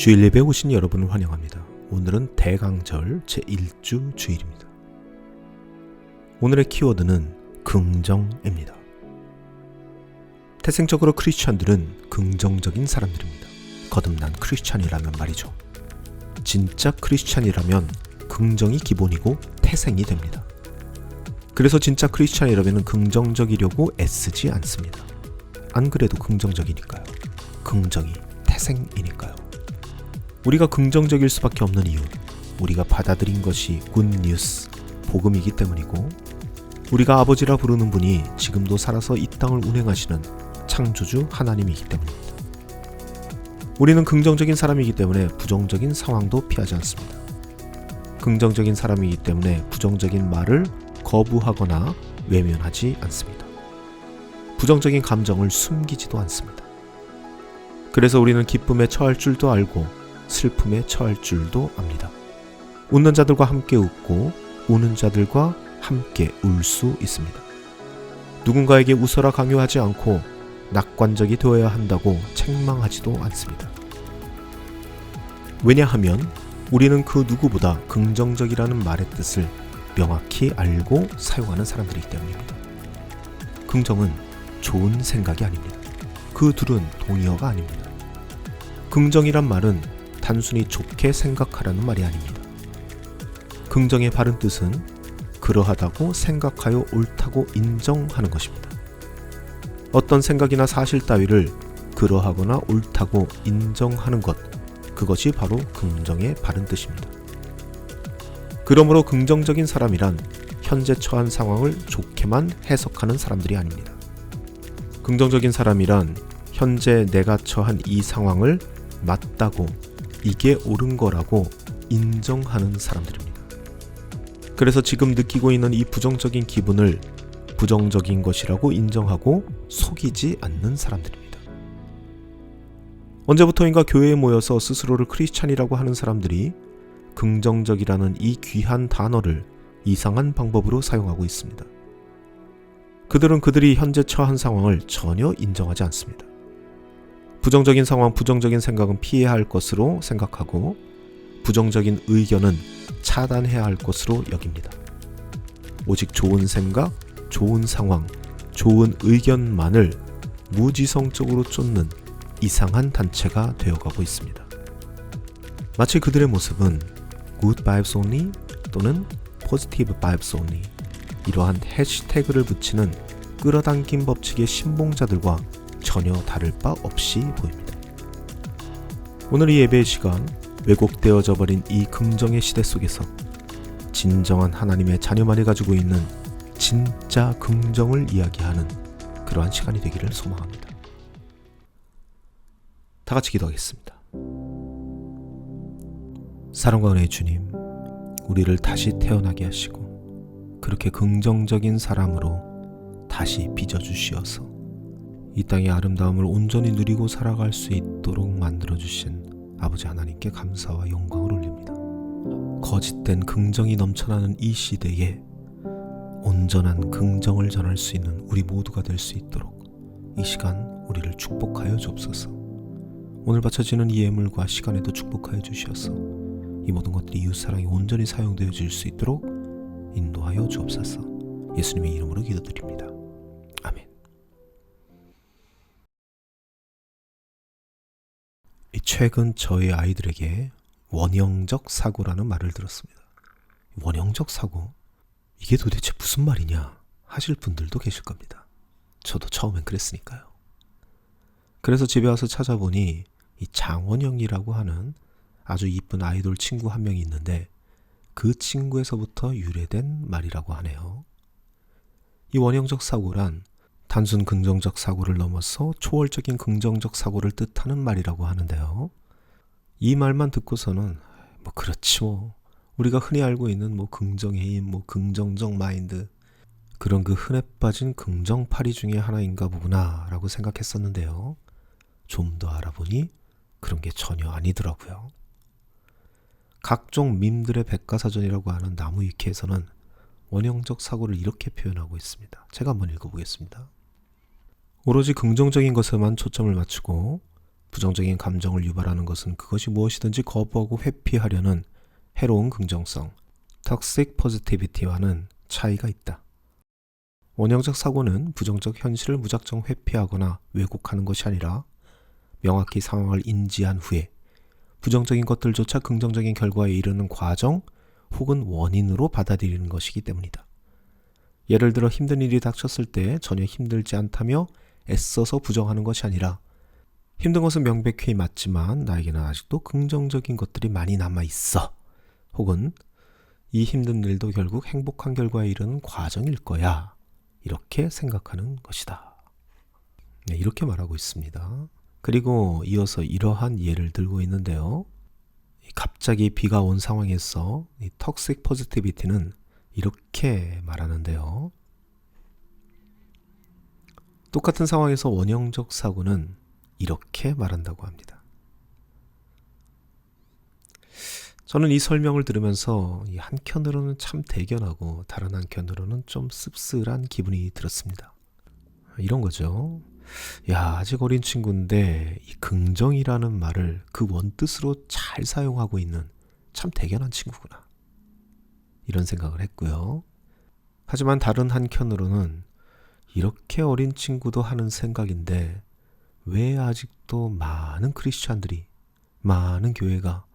주일 예배에 오신 여러분을 환영합니다. 오늘은 대강절 제1주 주일입니다. 오늘의 키워드는 긍정입니다. 태생적으로 크리스찬들은 긍정적인 사람들입니다. 거듭난 크리스찬이라면 말이죠. 진짜 크리스찬이라면 긍정이 기본이고 태생이 됩니다. 그래서 진짜 크리스찬이라면 긍정적이려고 애쓰지 않습니다. 안 그래도 긍정적이니까요. 긍정이 태생이니까요. 우리가 긍정적일 수밖에 없는 이유, 우리가 받아들인 것이 굿뉴스, 복음이기 때문이고, 우리가 아버지라 부르는 분이 지금도 살아서 이 땅을 운행하시는 창조주 하나님이기 때문입니다. 우리는 긍정적인 사람이기 때문에 부정적인 상황도 피하지 않습니다. 긍정적인 사람이기 때문에 부정적인 말을 거부하거나 외면하지 않습니다. 부정적인 감정을 숨기지도 않습니다. 그래서 우리는 기쁨에 처할 줄도 알고 슬픔에 처할 줄도 압니다. 웃는 자들과 함께 웃고 우는 자들과 함께 울 수 있습니다. 누군가에게 웃어라 강요하지 않고 낙관적이 되어야 한다고 책망하지도 않습니다. 왜냐하면 우리는 그 누구보다 긍정적이라는 말의 뜻을 명확히 알고 사용하는 사람들이기 때문입니다. 긍정은 좋은 생각이 아닙니다. 그 둘은 동의어가 아닙니다. 긍정이란 말은 단순히 좋게 생각하라는 말이 아닙니다. 긍정의 바른 뜻은 그러하다고 생각하여 옳다고 인정하는 것입니다. 어떤 생각이나 사실 따위를 그러하거나 옳다고 인정하는 것, 그것이 바로 긍정의 바른 뜻입니다. 그러므로 긍정적인 사람이란 현재 처한 상황을 좋게만 해석하는 사람들이 아닙니다. 긍정적인 사람이란 현재 내가 처한 이 상황을 맞다고, 이게 옳은 거라고 인정하는 사람들입니다. 그래서 지금 느끼고 있는 이 부정적인 기분을 부정적인 것이라고 인정하고 속이지 않는 사람들입니다. 언제부터인가 교회에 모여서 스스로를 크리스찬이라고 하는 사람들이 긍정적이라는 이 귀한 단어를 이상한 방법으로 사용하고 있습니다. 그들은 그들이 현재 처한 상황을 전혀 인정하지 않습니다. 부정적인 상황, 부정적인 생각은 피해야 할 것으로 생각하고 부정적인 의견은 차단해야 할 것으로 여깁니다. 오직 좋은 생각, 좋은 상황, 좋은 의견만을 무지성적으로 쫓는 이상한 단체가 되어가고 있습니다. 마치 그들의 모습은 Good Vibes Only 또는 Positive Vibes Only, 이러한 해시태그를 붙이는 끌어당김 법칙의 신봉자들과 전혀 다를 바 없이 보입니다. 오늘 이 예배의 시간, 왜곡되어져 버린 이 긍정의 시대 속에서 진정한 하나님의 자녀만이 가지고 있는 진짜 긍정을 이야기하는 그러한 시간이 되기를 소망합니다. 다 같이 기도하겠습니다. 사랑과 은혜의 주님, 우리를 다시 태어나게 하시고 그렇게 긍정적인 사람으로 다시 빚어주시어서 이 땅의 아름다움을 온전히 누리고 살아갈 수 있도록 만들어주신 아버지 하나님께 감사와 영광을 올립니다. 거짓된 긍정이 넘쳐나는 이 시대에 온전한 긍정을 전할 수 있는 우리 모두가 될 수 있도록 이 시간 우리를 축복하여 주옵소서. 오늘 바쳐지는 이 예물과 시간에도 축복하여 주시어서 이 모든 것들이 이웃사랑이 온전히 사용되어질 수 있도록 인도하여 주옵소서. 예수님의 이름으로 기도드립니다. 아멘. 최근 저희 아이들에게 원형적 사고라는 말을 들었습니다. 원형적 사고? 이게 도대체 무슨 말이냐 하실 분들도 계실 겁니다. 저도 처음엔 그랬으니까요. 그래서 집에 와서 찾아보니 이 장원영이라고 하는 아주 이쁜 아이돌 친구 한 명이 있는데 그 친구에서부터 유래된 말이라고 하네요. 이 원형적 사고란 단순 긍정적 사고를 넘어서 초월적인 긍정적 사고를 뜻하는 말이라고 하는데요. 이 말만 듣고서는 그렇지 우리가 흔히 알고 있는 긍정의 힘, 긍정적 마인드, 그런 그 흔해 빠진 긍정파리 중에 하나인가 보구나 라고 생각했었는데요. 좀 더 알아보니 그런 게 전혀 아니더라고요. 각종 밈들의 백과사전이라고 하는 나무위키에서는 원형적 사고를 이렇게 표현하고 있습니다. 제가 한번 읽어보겠습니다. 오로지 긍정적인 것에만 초점을 맞추고 부정적인 감정을 유발하는 것은 그것이 무엇이든지 거부하고 회피하려는 해로운 긍정성, toxic positivity와는 차이가 있다. 원형적 사고는 부정적 현실을 무작정 회피하거나 왜곡하는 것이 아니라 명확히 상황을 인지한 후에 부정적인 것들조차 긍정적인 결과에 이르는 과정 혹은 원인으로 받아들이는 것이기 때문이다. 예를 들어 힘든 일이 닥쳤을 때 전혀 힘들지 않다며 애써서 부정하는 것이 아니라 힘든 것은 명백히 맞지만 나에게는 아직도 긍정적인 것들이 많이 남아있어. 혹은 이 힘든 일도 결국 행복한 결과에 이르는 과정일 거야. 이렇게 생각하는 것이다. 네, 이렇게 말하고 있습니다. 그리고 이어서 이러한 예를 들고 있는데요. 갑자기 비가 온 상황에서 이 톡식 포지티비티는 이렇게 말하는데요. 똑같은 상황에서 원형적 사고는 이렇게 말한다고 합니다. 저는 이 설명을 들으면서 한켠으로는 참 대견하고 다른 한켠으로는 좀 씁쓸한 기분이 들었습니다. 이런 거죠. 야, 아직 어린 친구인데 이 긍정이라는 말을 그 원뜻으로 잘 사용하고 있는 참 대견한 친구구나. 이런 생각을 했고요. 하지만 다른 한켠으로는 이렇게 어린 친구도 하는 생각인데 왜 아직도 많은 크리스찬들이, 많은 교회가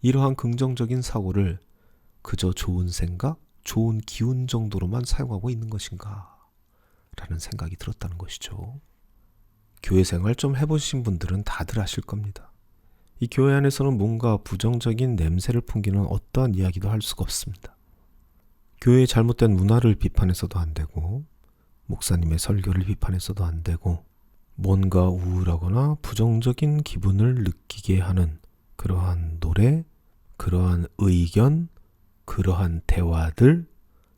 이러한 긍정적인 사고를 그저 좋은 생각, 좋은 기운 정도로만 사용하고 있는 것인가? 라는 생각이 들었다는 것이죠. 교회 생활 좀 해보신 분들은 다들 아실 겁니다. 이 교회 안에서는 뭔가 부정적인 냄새를 풍기는 어떠한 이야기도 할 수가 없습니다. 교회의 잘못된 문화를 비판해서도 안 되고 목사님의 설교를 비판해서도 안 되고 뭔가 우울하거나 부정적인 기분을 느끼게 하는 그러한 노래, 그러한 의견, 그러한 대화들,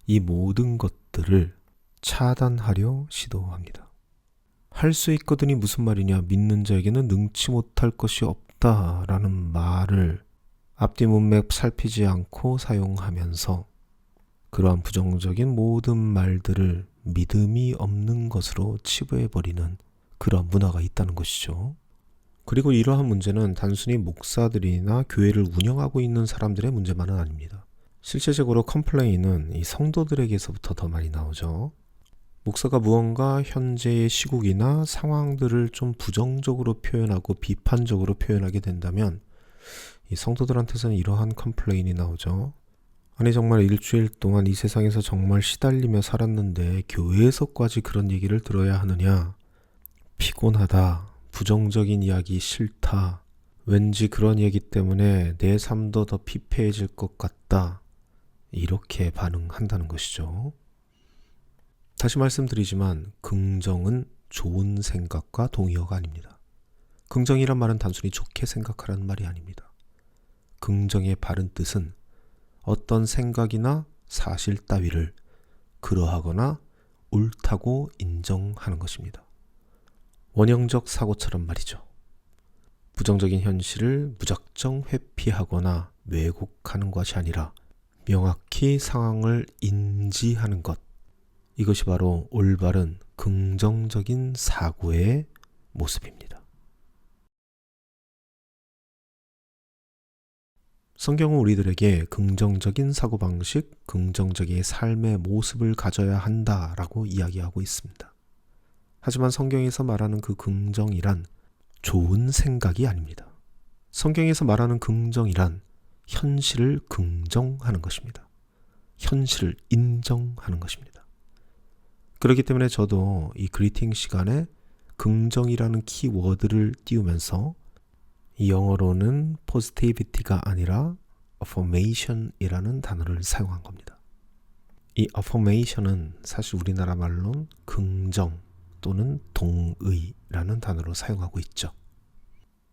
이 모든 것들을 차단하려 시도합니다. 할 수 있거든이 무슨 말이냐, 믿는 자에게는 능치 못할 것이 없다라는 말을 앞뒤 문맥 살피지 않고 사용하면서 그러한 부정적인 모든 말들을 믿음이 없는 것으로 치부해버리는 그런 문화가 있다는 것이죠. 그리고 이러한 문제는 단순히 목사들이나 교회를 운영하고 있는 사람들의 문제만은 아닙니다. 실제적으로 컴플레인은 이 성도들에게서부터 더 많이 나오죠. 목사가 무언가 현재의 시국이나 상황들을 좀 부정적으로 표현하고 비판적으로 표현하게 된다면 이 성도들한테서는 이러한 컴플레인이 나오죠. 아니 정말 일주일 동안 이 세상에서 정말 시달리며 살았는데 교회에서까지 그런 얘기를 들어야 하느냐. 피곤하다. 부정적인 이야기 싫다. 왠지 그런 얘기 때문에 내 삶도 더 피폐해질 것 같다. 이렇게 반응한다는 것이죠. 다시 말씀드리지만 긍정은 좋은 생각과 동의어가 아닙니다. 긍정이란 말은 단순히 좋게 생각하라는 말이 아닙니다. 긍정의 바른 뜻은 어떤 생각이나 사실 따위를 그러하거나 옳다고 인정하는 것입니다. 원형적 사고처럼 말이죠. 부정적인 현실을 무작정 회피하거나 왜곡하는 것이 아니라 명확히 상황을 인지하는 것. 이것이 바로 올바른 긍정적인 사고의 모습입니다. 성경은 우리들에게 긍정적인 사고방식, 긍정적인 삶의 모습을 가져야 한다라고 이야기하고 있습니다. 하지만 성경에서 말하는 그 긍정이란 좋은 생각이 아닙니다. 성경에서 말하는 긍정이란 현실을 긍정하는 것입니다. 현실을 인정하는 것입니다. 그렇기 때문에 저도 이 그리팅 시간에 긍정이라는 키워드를 띄우면서 이 영어로는 positivity가 아니라 affirmation이라는 단어를 사용한 겁니다. 이 affirmation은 사실 우리나라 말로는 긍정 또는 동의라는 단어로 사용하고 있죠.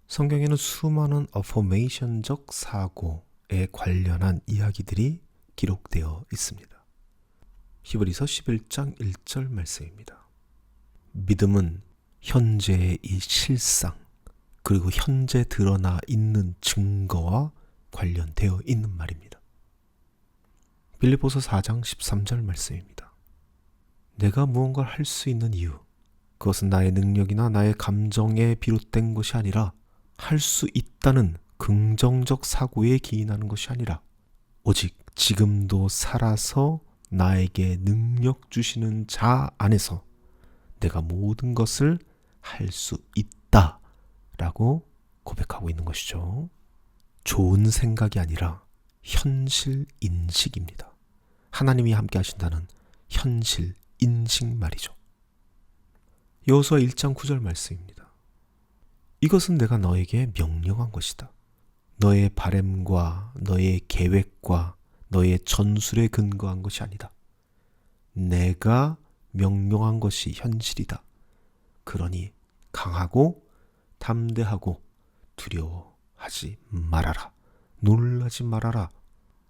성경에는 수많은 affirmation적 사고에 관련한 이야기들이 기록되어 있습니다. 히브리서 11장 1절 말씀입니다. 믿음은 현재의 이 실상 그리고 현재 드러나 있는 증거와 관련되어 있는 말입니다. 빌립보서 4장 13절 말씀입니다. 내가 무언가를 할 수 있는 이유, 그것은 나의 능력이나 나의 감정에 비롯된 것이 아니라 할 수 있다는 긍정적 사고에 기인하는 것이 아니라 오직 지금도 살아서 나에게 능력 주시는 자 안에서 내가 모든 것을 할 수 있다라고 고백하고 있는 것이죠. 좋은 생각이 아니라 현실 인식입니다. 하나님이 함께 하신다는 현실 인식 말이죠. 여호수아 1장 9절 말씀입니다. 이것은 내가 너에게 명령한 것이다. 너의 바램과 너의 계획과 너의 전술에 근거한 것이 아니다. 내가 명령한 것이 현실이다. 그러니 강하고 담대하고 두려워하지 말아라. 놀라지 말아라.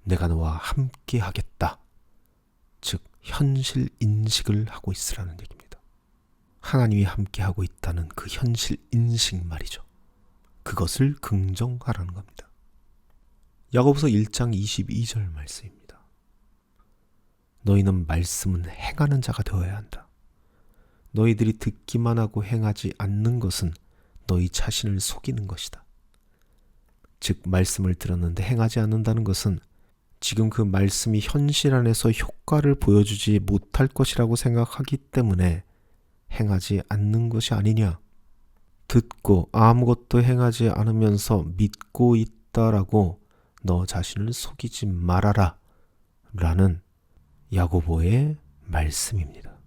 내가 너와 함께 하겠다. 즉 현실 인식을 하고 있으라는 얘기입니다. 하나님이 함께하고 있다는 그 현실 인식 말이죠. 그것을 긍정하라는 겁니다. 야고보서 1장 22절 말씀입니다. 너희는 말씀은 행하는 자가 되어야 한다. 너희들이 듣기만 하고 행하지 않는 것은 너희 자신을 속이는 것이다. 즉 말씀을 들었는데 행하지 않는다는 것은 지금 그 말씀이 현실 안에서 효과를 보여주지 못할 것이라고 생각하기 때문에 행하지 않는 것이 아니냐. 듣고 아무것도 행하지 않으면서 믿고 있다라고 너 자신을 속이지 말아라 라는 야고보의 말씀입니다.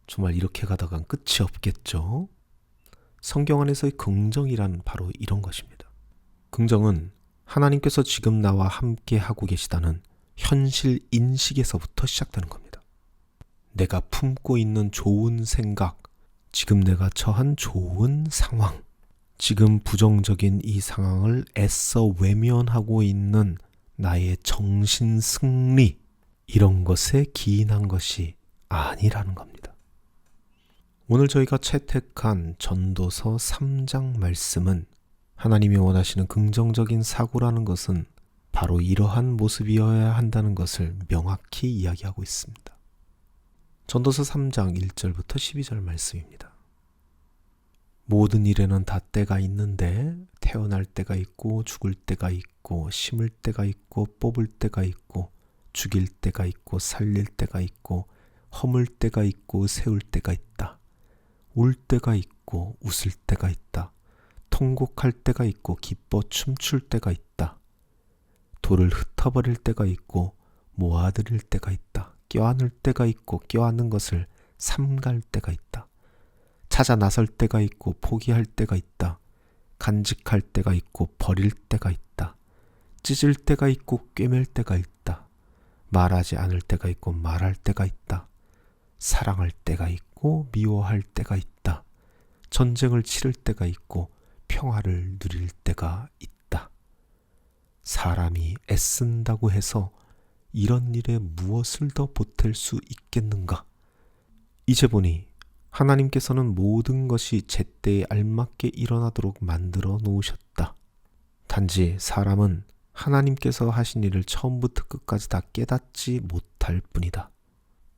정말 이렇게 가다간 끝이 없겠죠. 성경 안에서의 긍정이란 바로 이런 것입니다. 긍정은 하나님께서 지금 나와 함께 하고 계시다는 현실 인식에서부터 시작되는 겁니다. 내가 품고 있는 좋은 생각, 지금 내가 처한 좋은 상황, 지금 부정적인 이 상황을 애써 외면하고 있는 나의 정신 승리, 이런 것에 기인한 것이 아니라는 겁니다. 오늘 저희가 채택한 전도서 3장 말씀은 하나님이 원하시는 긍정적인 사고라는 것은 바로 이러한 모습이어야 한다는 것을 명확히 이야기하고 있습니다. 전도서 3장 1절부터 12절 말씀입니다. 모든 일에는 다 때가 있는데 태어날 때가 있고 죽을 때가 있고 심을 때가 있고 뽑을 때가 있고 죽일 때가 있고 살릴 때가 있고 허물 때가 있고 세울 때가 있다. 울 때가 있고 웃을 때가 있다. 통곡할 때가 있고 기뻐 춤출 때가 있다. 돌을 흩어버릴 때가 있고 모아들일 때가 있다. 껴안을 때가 있고 껴안는 것을 삼갈 때가 있다. 찾아 나설 때가 있고 포기할 때가 있다. 간직할 때가 있고 버릴 때가 있다. 찢을 때가 있고 꿰맬 때가 있다. 말하지 않을 때가 있고 말할 때가 있다. 사랑할 때가 있고 미워할 때가 있다. 전쟁을 치를 때가 있고 평화를 누릴 때가 있다. 사람이 애쓴다고 해서 이런 일에 무엇을 더 보탤 수 있겠는가? 이제 보니 하나님께서는 모든 것이 제때에 알맞게 일어나도록 만들어 놓으셨다. 단지 사람은 하나님께서 하신 일을 처음부터 끝까지 다 깨닫지 못할 뿐이다.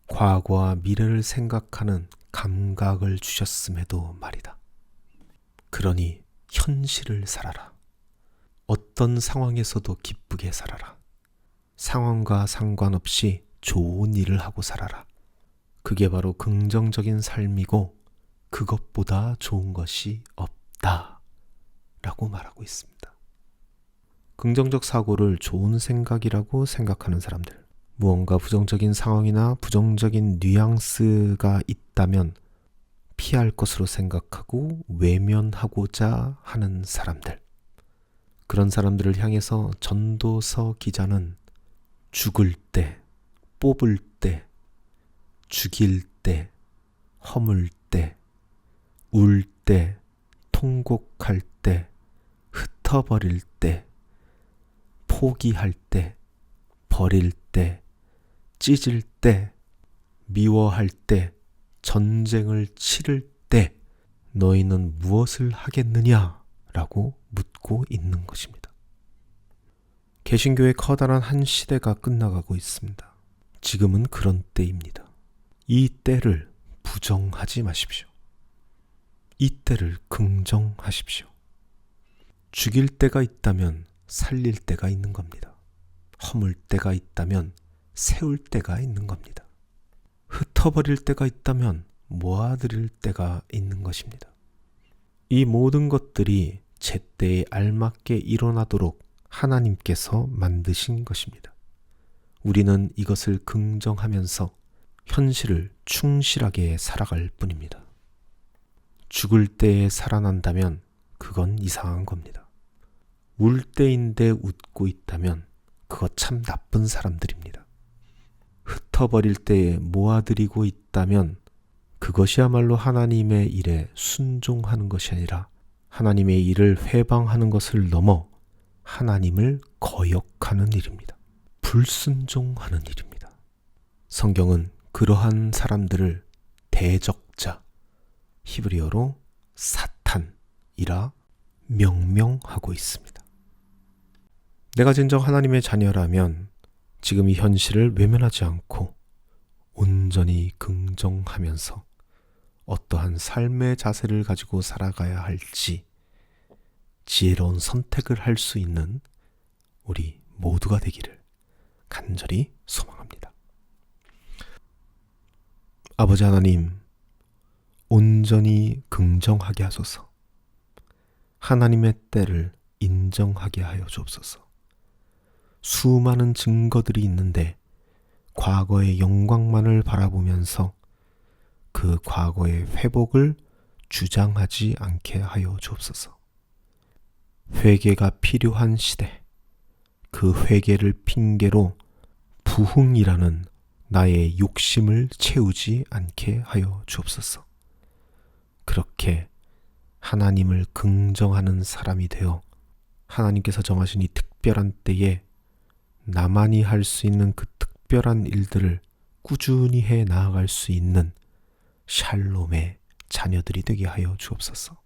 과거와 미래를 생각하는 감각을 주셨음에도 말이다. 그러니 현실을 살아라. 어떤 상황에서도 기쁘게 살아라. 상황과 상관없이 좋은 일을 하고 살아라. 그게 바로 긍정적인 삶이고 그것보다 좋은 것이 없다 라고 말하고 있습니다. 긍정적 사고를 좋은 생각이라고 생각하는 사람들, 무언가 부정적인 상황이나 부정적인 뉘앙스가 있다면 피할 것으로 생각하고 외면하고자 하는 사람들, 그런 사람들을 향해서 전도서 기자는 죽을 때, 뽑을 때, 죽일 때, 허물 때, 울 때, 통곡할 때, 흩어버릴 때, 포기할 때, 버릴 때, 찢을 때, 미워할 때, 전쟁을 치를 때 너희는 무엇을 하겠느냐? 라고 묻고 있는 것입니다. 개신교의 커다란 한 시대가 끝나가고 있습니다. 지금은 그런 때입니다. 이 때를 부정하지 마십시오. 이 때를 긍정하십시오. 죽일 때가 있다면 살릴 때가 있는 겁니다. 허물 때가 있다면 세울 때가 있는 겁니다. 흩어버릴 때가 있다면 모아드릴 때가 있는 것입니다. 이 모든 것들이 제때에 알맞게 일어나도록 하나님께서 만드신 것입니다. 우리는 이것을 긍정하면서 현실을 충실하게 살아갈 뿐입니다. 죽을 때에 살아난다면 그건 이상한 겁니다. 울 때인데 웃고 있다면 그거 참 나쁜 사람들입니다. 흩어버릴 때에 모아들이고 있다면 그것이야말로 하나님의 일에 순종하는 것이 아니라 하나님의 일을 회방하는 것을 넘어 하나님을 거역하는 일입니다. 불순종하는 일입니다. 성경은 그러한 사람들을 대적자, 히브리어로 사탄이라 명명하고 있습니다. 내가 진정 하나님의 자녀라면 지금 이 현실을 외면하지 않고 온전히 긍정하면서 어떠한 삶의 자세를 가지고 살아가야 할지 지혜로운 선택을 할 수 있는 우리 모두가 되기를 간절히 소망합니다. 아버지 하나님, 온전히 긍정하게 하소서. 하나님의 때를 인정하게 하여 주옵소서. 수많은 증거들이 있는데 과거의 영광만을 바라보면서 그 과거의 회복을 주장하지 않게 하여 주옵소서. 회개가 필요한 시대, 그 회개를 핑계로 부흥이라는 나의 욕심을 채우지 않게 하여 주옵소서. 그렇게 하나님을 긍정하는 사람이 되어 하나님께서 정하신 이 특별한 때에 나만이 할 수 있는 그 특별한 일들을 꾸준히 해 나아갈 수 있는 샬롬의 자녀들이 되게 하여 주옵소서.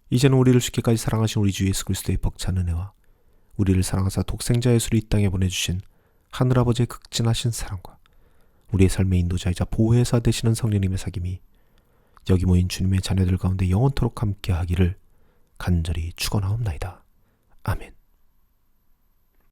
이제는 우리를 죽기까지 사랑하신 우리 주 예수 그리스도의 벅찬 은혜와 우리를 사랑하사 독생자 예수를 이 땅에 보내주신 하늘아버지의 극진하신 사랑과 우리의 삶의 인도자이자 보혜사 되시는 성령님의 사귐이 여기 모인 주님의 자녀들 가운데 영원토록 함께하기를 간절히 축원하옵나이다. 아멘.